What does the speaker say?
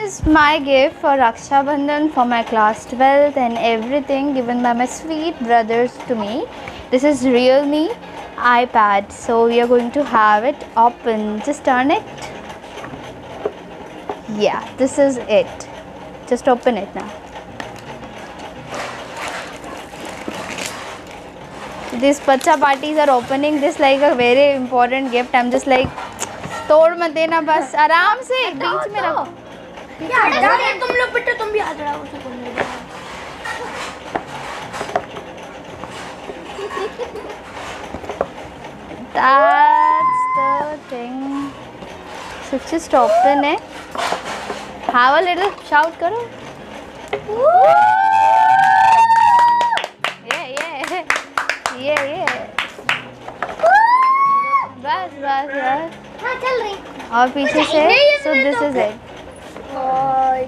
is my gift for Raksha Bandhan for my class 12th and everything given by my sweet brothers to me. This is Realme iPad. So we are going to have it open. Just turn it. Yeah, this is it. Just open it now. These pacha parties are opening this like a very important gift. I'm just like, तोड़ मत देना बस आराम से बीच में रखो। तुम लोग बेटा तुम भी हाथ लगाओ उसे खोलने दो। That's the thing. So just open it. Have a little shout करो. Yeah. बस हाँ चल रही। और पीछे से so this is it.